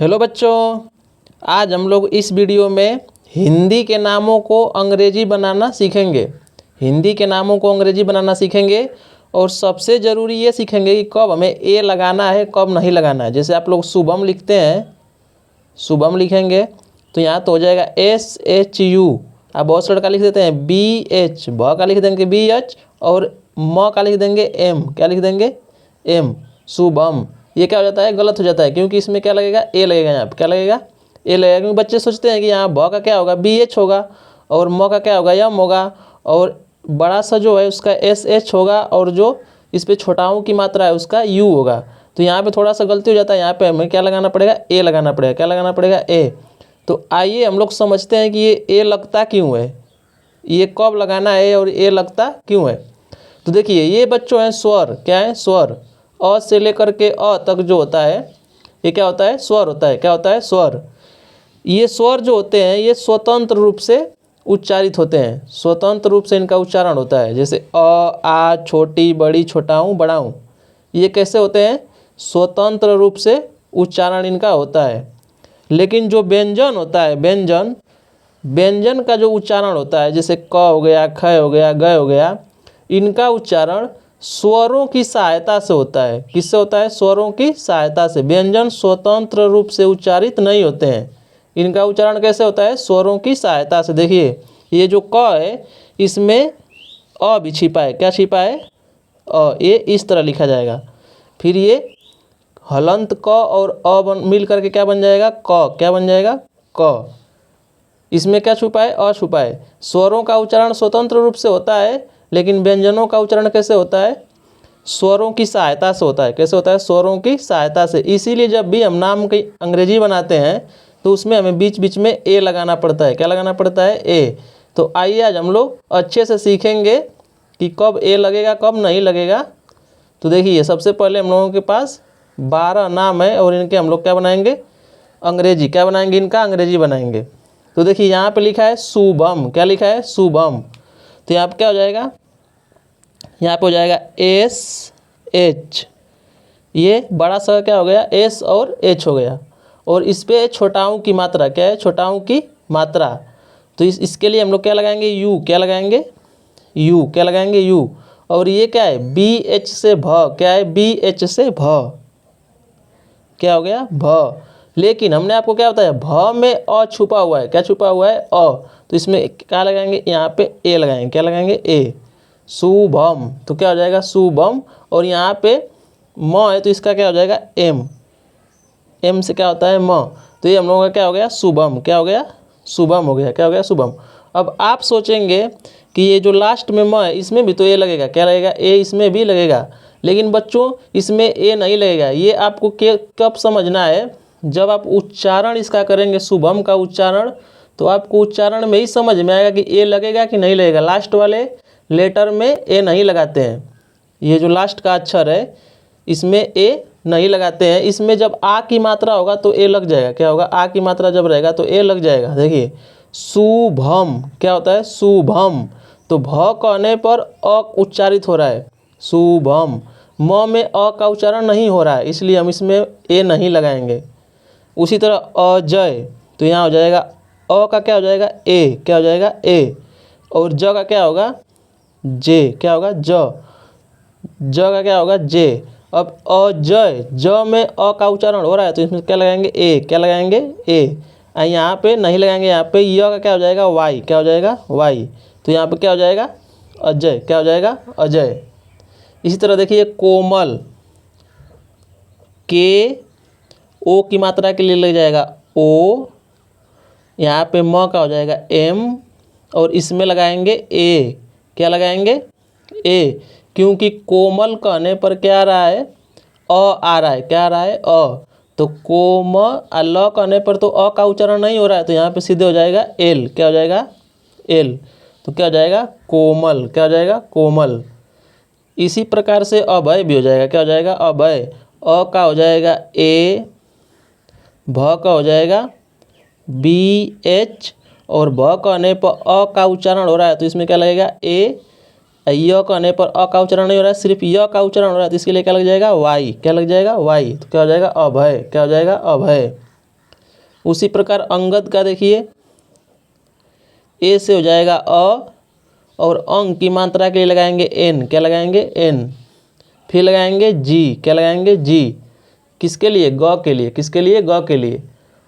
Hello बच्चों, आज हम लोग इस वीडियो में हिंदी के नामों को अंग्रेजी बनाना सीखेंगे। हिंदी के नामों को अंग्रेजी बनाना सीखेंगे और सबसे ज़रूरी ये सीखेंगे कि कब हमें ए लगाना है, कब नहीं लगाना है। जैसे आप लोग शुभम लिखते हैं, शुभम लिखेंगे तो यहाँ तो हो जाएगा SHU। आप बहुत से लड़का लिख देते हैं BH, भ का लिख देंगे BH और म का लिख देंगे M। क्या लिख देंगे? M, शुभम। ये क्या हो जाता है? गलत हो जाता है, क्योंकि इसमें क्या लगेगा? ए लगेगा। यहाँ पे क्या लगेगा? ए लगेगा, क्योंकि बच्चे सोचते हैं कि यहाँ भ का क्या होगा? BH होगा और म का क्या होगा? M होगा और बड़ा सा जो है उसका SH होगा और जो इस पर छोटाओं की मात्रा है उसका U होगा। तो यहाँ पे थोड़ा सा गलती हो जाता है। यहाँ पे हमें क्या लगाना पड़ेगा? ए लगाना पड़ेगा। क्या लगाना पड़ेगा? ए। तो आइए हम लोग समझते हैं कि ये ए लगता क्यों है, ये कब लगाना है और ए लगता क्यों है। तो देखिए, ये बच्चों हैं स्वर। क्या है? स्वर। अ से लेकर के अ तक जो होता है ये क्या होता है? स्वर होता है। क्या होता है? स्वर। ये स्वर जो होते हैं ये स्वतंत्र रूप से उच्चारित होते हैं, स्वतंत्र रूप से इनका उच्चारण होता है। जैसे अ, आ, छोटी, बड़ी, छोटाऊँ, बड़ाऊँ, ये कैसे होते हैं? स्वतंत्र रूप से उच्चारण इनका होता है। लेकिन जो व्यंजन होता है, व्यंजन, व्यंजन का जो उच्चारण होता है, जैसे क हो गया, ख हो गया, ग हो गया, इनका उच्चारण स्वरों की सहायता से होता है। किससे होता है? स्वरों की सहायता से। व्यंजन स्वतंत्र रूप से उच्चारित नहीं होते हैं। इनका उच्चारण कैसे होता है? स्वरों की सहायता से। देखिए, ये जो क है इसमें अ भी छिपा है। क्या छिपा है? अ। ये इस तरह लिखा जाएगा। फिर ये हलंत क और अ मिल करके क्या बन जाएगा? क। क्या बन जाएगा? क। इसमें क्या छुपा है? अ छुपा है। स्वरों का उच्चारण स्वतंत्र रूप से होता है, लेकिन व्यंजनों का उच्चारण कैसे होता है? स्वरों की सहायता से होता है। कैसे होता है? स्वरों की सहायता से। इसीलिए जब भी हम नाम की अंग्रेजी बनाते हैं तो उसमें हमें बीच बीच में ए लगाना पड़ता है। क्या लगाना पड़ता है? ए। तो आइए आज हम लोग अच्छे से सीखेंगे कि कब ए लगेगा, कब नहीं लगेगा। तो देखिए, सबसे पहले हम लोगों के पास 12 नाम है और इनके हम लोग क्या बनाएंगे? अंग्रेजी। क्या बनाएंगे? इनका अंग्रेजी बनाएंगे। तो देखिए, यहाँ पे लिखा है शुभम। क्या लिखा है? शुभम। तो यहाँ पे क्या हो जाएगा? यहाँ पे हो जाएगा SH। ये बड़ा सा क्या हो गया? S और H हो गया। और इस पे छोटाओं की मात्रा। क्या है? छोटाओं की मात्रा। तो इसके लिए हम लोग क्या लगाएंगे? U। क्या लगाएंगे? U। क्या लगाएंगे? U। और ये क्या है? BH से भ। क्या है? BH से भ। क्या हो गया? भ। लेकिन हमने आपको क्या बताया? भ में अ छुपा हुआ है। क्या छुपा हुआ है? अ। तो इसमें क्या लगाएंगे? यहाँ पे ए लगाएंगे। क्या लगाएंगे? ए। शुभम। तो क्या हो जाएगा? शुभम। और यहाँ पे म है तो इसका क्या हो जाएगा? एम। एम से क्या होता है? म। तो ये हम लोगों का क्या हो गया? शुभम। क्या हो गया? शुभम हो गया। क्या हो गया? शुभम। अब आप सोचेंगे कि ये जो लास्ट में म है इसमें भी तो ए लगेगा। क्या लगेगा? ए इसमें भी लगेगा। लेकिन बच्चों, इसमें ए नहीं लगेगा। ये आपको कब समझना है? जब आप उच्चारण इसका करेंगे, शुभम का उच्चारण, तो आपको उच्चारण में ही समझ में आएगा कि ए लगेगा कि नहीं लगेगा। लास्ट वाले लेटर में ए नहीं लगाते हैं। ये जो लास्ट का अक्षर है इसमें ए नहीं लगाते हैं। इसमें जब आ की मात्रा होगा तो ए लग जाएगा। क्या होगा? आ की मात्रा जब रहेगा तो ए लग जाएगा। देखिए, शुभम। क्या होता है? शुभम। तो भ कहने पर अ उच्चारित हो रहा है, शुभम। म में अ का उच्चारण नहीं हो रहा है, इसलिए हम इसमें ए नहीं लगाएंगे। उसी तरह अजय, तो यहाँ हो जाएगा अ का क्या हो जाएगा? ए। क्या हो जाएगा? ए। और ज का क्या होगा? जे। क्या होगा? ज। ज का क्या होगा? जे। अब अजय, ज में अ का उच्चारण हो रहा है तो इसमें क्या लगाएंगे? ए। क्या लगाएंगे? ए। यहाँ पे नहीं लगाएंगे। यहाँ पे य का क्या हो जाएगा? वाई। क्या हो जाएगा? वाई। तो यहाँ पे क्या हो जाएगा? अजय। क्या हो जाएगा? अजय। इसी तरह देखिए, कोमल, के ओ की मात्रा के लिए लग जाएगा ओ। यहाँ पे म का हो जाएगा एम और इसमें लगाएंगे ए। क्या लगाएंगे? ए। क्योंकि कोमल कहने पर क्या आ रहा है? अ आ रहा है। क्या आ रहा है? अ। तो कोम ल कहने पर तो अ का उच्चारण नहीं हो रहा है, तो यहाँ पे सीधे हो जाएगा एल। क्या हो जाएगा? एल। तो क्या हो जाएगा? कोमल। क्या हो जाएगा? कोमल। इसी प्रकार से अभय भी हो जाएगा। क्या हो जाएगा? अभय। अ का हो जाएगा ए, भ का हो जाएगा BH और भ कहने पर अ का उच्चारण हो रहा है तो इसमें क्या लगेगा? ए। य कहने पर अ का उच्चारण नहीं हो रहा है, सिर्फ य का उच्चारण हो रहा है तो इसके लिए क्या लग जाएगा? वाई। क्या लग जाएगा? वाई। तो क्या हो जाएगा? अभय। क्या हो जाएगा? अभय। उसी प्रकार अंगद का देखिए, ए से हो जाएगा अ, और अंग की मात्रा के लिए लगाएंगे एन, क्या लगाएंगे एन। फिर लगाएंगे जी, क्या लगाएंगे जी, किसके लिए, ग के लिए, किसके लिए, ग के लिए।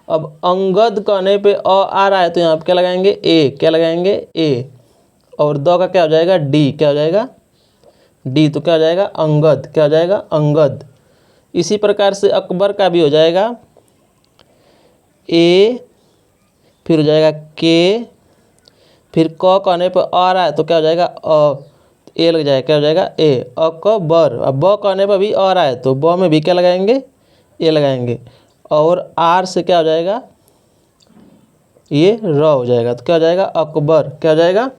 अब अंगद कहने पे अ आ रहा है तो यहाँ पे क्या लगाएंगे ए, क्या लगाएंगे ए। और द का क्या हो जाएगा डी, क्या हो जाएगा डी, तो क्या हो जाएगा अंगद, क्या हो जाएगा अंगद। इसी प्रकार से अकबर का भी हो जाएगा ए, फिर हो जाएगा के, फिर क कहने पर आ रहा है तो क्या हो जाएगा अ, ए लग जाएगा, क्या हो जाएगा ए, अकबर। अब ब कहने पर भी आ रहा है तो ब में भी क्या लगाएंगे ए लगाएंगे। और आर से क्या हो जाएगा ये र हो जाएगा, तो क्या हो जाएगा अकबर, क्या हो जाएगा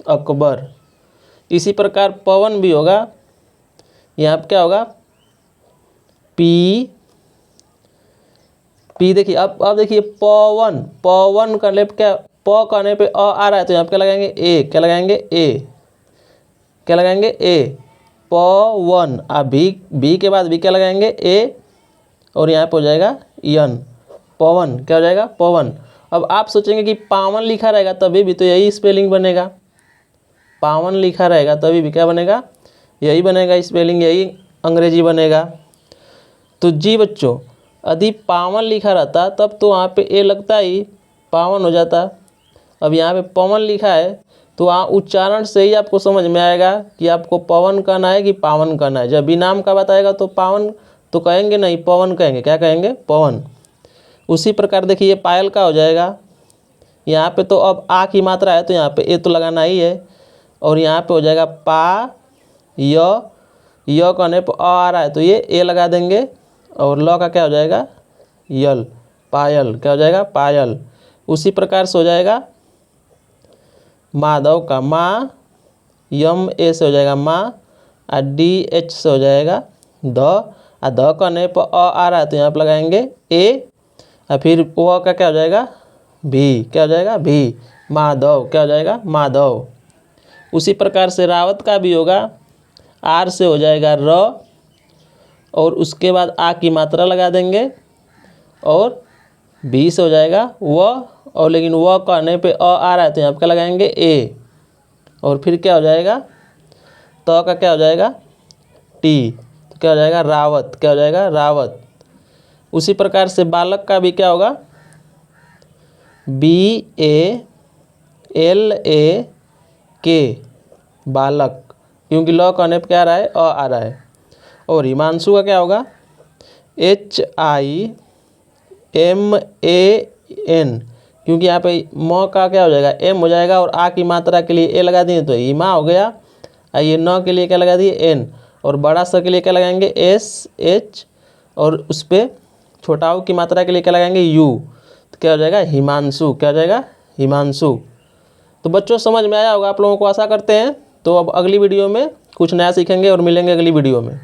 अकबर। इसी प्रकार पवन भी होगा, यहाँ पे क्या होगा पी, पी देखिए, अब देखिए पवन, पवन करने पे क्या, प कहने पे अ आ रहा है तो यहाँ पे क्या लगाएंगे ए, क्या लगाएंगे ए, क्या लगाएंगे ए, पवन। अब भी के बाद भी क्या लगाएंगे ए, और यहाँ पे हो जाएगा यन, पवन, क्या हो जाएगा पवन। अब आप सोचेंगे कि पावन लिखा रहेगा तभी भी तो यही स्पेलिंग बनेगा, पावन लिखा रहेगा तभी भी क्या बनेगा, यही बनेगा स्पेलिंग, यही अंग्रेजी बनेगा। तो जी बच्चों, यदि पावन लिखा रहता तब तो वहाँ पे ए लगता ही पावन हो जाता। अब यहाँ पे पवन लिखा है तो वहाँ उच्चारण से ही आपको समझ में आएगा कि आपको पवन कहना है कि पावन कहना है। जब भी नाम का बताएगा तो पावन तो कहेंगे नहीं, पवन कहेंगे, क्या कहेंगे पवन। उसी प्रकार देखिए पायल का हो जाएगा, यहाँ पे तो अब आ की मात्रा है तो यहाँ पे ए तो लगाना ही है, और यहाँ पे हो जाएगा पा य कहने पर आ रहा है तो ये ए लगा देंगे, और ल का क्या हो जाएगा यल, पायल, क्या हो जाएगा पायल। उसी प्रकार से हो जाएगा माधव का माँ, यम ए से हो जाएगा माँ, और डी एच से हो जाएगा द, और द कहने पर आ रहा है तो यहाँ पर लगाएंगे ए, और फिर व का क्या हो जाएगा भी, क्या हो जाएगा भी, माधव, क्या हो जाएगा माधव। उसी प्रकार से रावत का भी होगा, आर से हो जाएगा र, और उसके बाद आ की मात्रा लगा देंगे, और बी से हो जाएगा व, और लेकिन व कहने पे आ रहा है तो यहाँ पे क्या लगाएंगे ए, और फिर क्या हो जाएगा त का क्या हो जाएगा टी, तो क्या हो जाएगा रावत, क्या हो जाएगा रावत। उसी प्रकार से बालक का भी क्या होगा बी ए एल ए के, बालक, क्योंकि ल कहने पे क्या आ रहा है आ रहा है। और हिमांशु का क्या होगा H I M A N, क्योंकि यहाँ पे म का क्या हो जाएगा एम हो जाएगा, और आ की मात्रा के लिए ए लगा दिए तो हिमा हो गया, और ये न के लिए क्या लगा दिए एन, और बड़ा स के लिए क्या लगाएंगे एस एच, और उस पर छोटा ऊ की मात्रा के लिए क्या लगाएंगे यू, तो क्या हो जाएगा हिमांशु, क्या हो जाएगा हिमांशु। तो बच्चों समझ में आया होगा आप लोगों को, आशा करते हैं। तो अब अगली वीडियो में कुछ नया सीखेंगे और मिलेंगे अगली वीडियो में।